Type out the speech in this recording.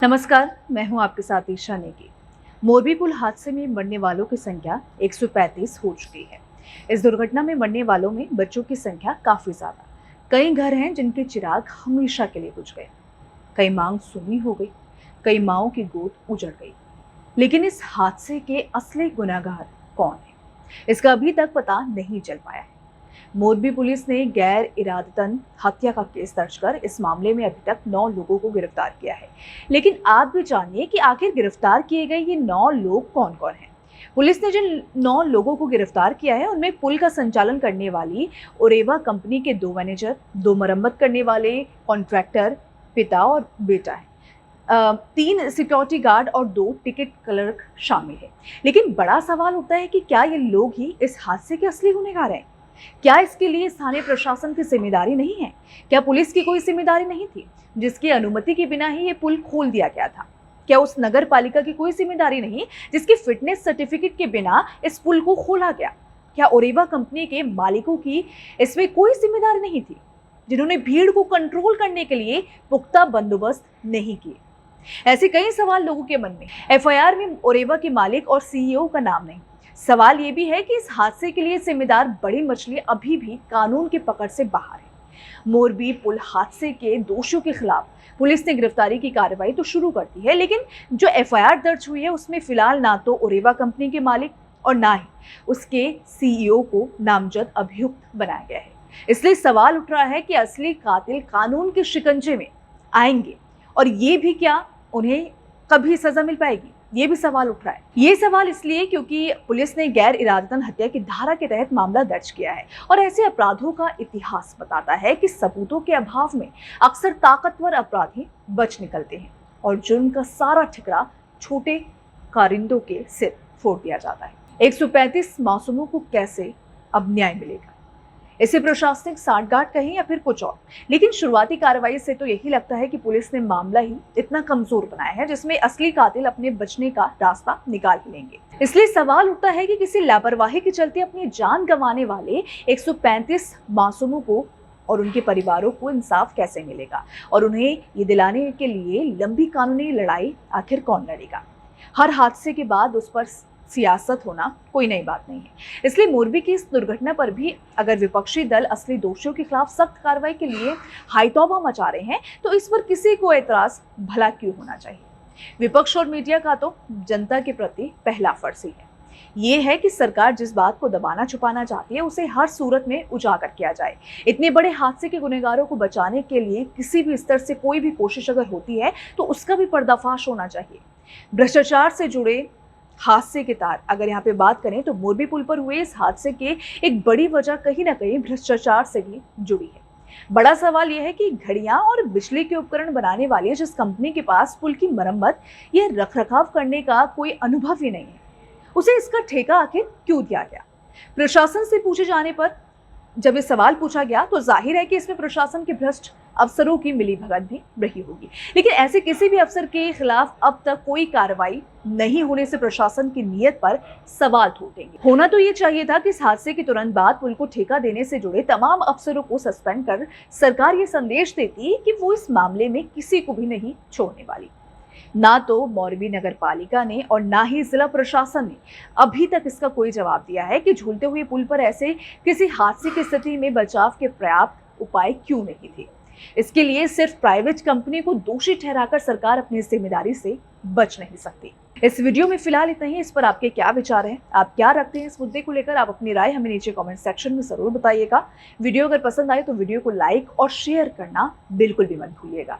नमस्कार, मैं हूं आपके साथ ईशा नेगी। मोरबी पुल हादसे में मरने वालों की संख्या 135 हो चुकी है। इस दुर्घटना में मरने वालों में बच्चों की संख्या काफी ज्यादा। कई घर हैं जिनके चिराग हमेशा के लिए बुझ गए, कई मांग सूनी हो गई, कई माओं की गोद उजड़ गई। लेकिन इस हादसे के असली गुनहगार कौन है, इसका अभी तक पता नहीं चल पाया है। मोरबी पुलिस ने गैर इरादतन हत्या का केस दर्ज कर इस मामले में अभी तक 9 लोगों को गिरफ्तार किया है। लेकिन आप भी जानिए कि आखिर गिरफ्तार किए गए ये 9 लोग कौन कौन हैं। पुलिस ने जिन 9 लोगों को गिरफ्तार किया है उनमें पुल का संचालन करने वाली ओरेवा कंपनी के 2 मैनेजर, 2 मरम्मत करने वाले कॉन्ट्रैक्टर, पिता और बेटा है। 3 सिक्योरिटी गार्ड और 2 टिकट क्लर्क शामिल है। लेकिन बड़ा सवाल उठता है कि क्या ये लोग ही इस हादसे के असली गुनहगार हैं? क्या इसके लिए स्थानीय प्रशासन की जिम्मेदारी नहीं है? क्या पुलिस की कोई जिम्मेदारी नहीं थी जिसकी अनुमति के बिना ही ये पुल खोल दिया गया था? क्या उस नगर पालिका की कोई जिम्मेदारी नहीं जिसकी फिटनेस सर्टिफिकेट के बिना इस पुल को खोला गया? क्या ओरेवा कंपनी के मालिकों की इसमें कोई जिम्मेदारी नहीं थी जिन्होंने भीड़ को कंट्रोल करने के लिए पुख्ता बंदोबस्त नहीं किए? ऐसे कई सवाल लोगों के मन में। एफआईआर में ओरेवा के मालिक और सीईओ का नाम नहीं। सवाल ये भी है कि इस हादसे के लिए जिम्मेदार बड़ी मछली अभी भी कानून की पकड़ से बाहर है। मोरबी पुल हादसे के दोषियों के खिलाफ पुलिस ने गिरफ्तारी की कार्रवाई तो शुरू कर दी है, लेकिन जो एफआईआर दर्ज हुई है उसमें फिलहाल ना तो ओरेवा कंपनी के मालिक और ना ही उसके सीईओ को नामजद अभियुक्त बनाया गया है। इसलिए सवाल उठ रहा है कि असली कातिल कानून के शिकंजे में आएंगे और ये भी क्या उन्हें कभी सजा मिल पाएगी? ये भी सवाल उठ रहा है। ये सवाल इसलिए क्योंकि पुलिस ने गैर इरादतन हत्या की धारा के तहत मामला दर्ज किया है और ऐसे अपराधों का इतिहास बताता है कि सबूतों के अभाव में अक्सर ताकतवर अपराधी बच निकलते हैं और जुर्म का सारा ठिकरा छोटे कारिंदों के सिर फोड़ दिया जाता है। 135 मासूमों को कैसे अब न्याय मिलेगा? इसे प्रशासनिक सांठगांठ कहें या फिर कुछ और, लेकिन शुरुआती कार्रवाई से तो यही लगता है कि पुलिस ने मामला ही इतना कमजोर बनाया है जिसमें असली कातिल अपने बचने का रास्ता निकाल ही लेंगे। इसलिए सवाल उठता है कि किसी लापरवाही के चलते अपनी जान गंवाने वाले 135 मासूमों को और उनके परिवारों को इंसाफ कैसे मिलेगा और उन्हें ये दिलाने के लिए लंबी कानूनी लड़ाई आखिर कौन लड़ेगा? हर हादसे के बाद उस पर सियासत होना कोई नई बात नहीं है। इसलिए मोरबी की इस दुर्घटना पर भी अगर विपक्षी दल असली दोषियों के खिलाफ सख्त कार्रवाई के लिए हाईतौबा मचा रहे हैं तो इस पर किसी को एतराज भला क्यों होना चाहिए? विपक्ष और मीडिया का तो जनता के प्रति पहला फर्ज ही है। ये है कि सरकार जिस बात को दबाना छुपाना चाहती है उसे हर सूरत में उजागर किया जाए। इतने बड़े हादसे के गुनहगारों को बचाने के लिए किसी भी स्तर से कोई भी कोशिश अगर होती है तो उसका भी पर्दाफाश होना चाहिए। भ्रष्टाचार से जुड़े हादसे के तार अगर यहाँ पे बात करें तो मोरबी पुल पर हुए इस हादसे के एक बड़ी वजह कहीं ना कहीं भ्रष्टाचार से भी जुड़ी है। बड़ा सवाल यह है कि घड़ियां और बिजली के उपकरण बनाने वाली जिस कंपनी के पास पुल की मरम्मत या रखरखाव करने का कोई अनुभव ही नहीं है, उसे इसका ठेका आखिर क्यों दिया गया? प्रशासन से पूछे जाने पर जब ये सवाल पूछा गया तो जाहिर है कि इसमें प्रशासन के भ्रष्ट अफसरों की मिलीभगत भी रही होगी। लेकिन ऐसे किसी भी अफसर के खिलाफ अब तक कोई कार्रवाई नहीं होने से प्रशासन की नीयत पर सवाल उठेंगे। होना तो ये चाहिए था कि इस हादसे के तुरंत बाद पुल को ठेका देने से जुड़े तमाम अफसरों को सस्पेंड कर सरकार ये संदेश देती कि वो इस मामले में किसी को भी नहीं छोड़ने वाली। ना तो मोरबी नगर पालिका ने और ना ही जिला प्रशासन ने अभी तक इसका कोई जवाब दिया है कि झूलते हुए पुल पर ऐसे किसी हादसे की स्थिति में बचाव के पर्याप्त उपाय क्यों नहीं थे। इसके लिए सिर्फ प्राइवेट कंपनी को दोषी ठहराकर सरकार अपनी जिम्मेदारी से बच नहीं सकती। इस वीडियो में फिलहाल इतना ही। इस पर आपके क्या विचार हैं? आप क्या रखते हैं इस मुद्दे को लेकर? आप अपनी राय हमें नीचे कमेंट सेक्शन में जरूर बताइएगा। वीडियो अगर पसंद आए तो वीडियो को लाइक और शेयर करना बिल्कुल भी मत भूलिएगा।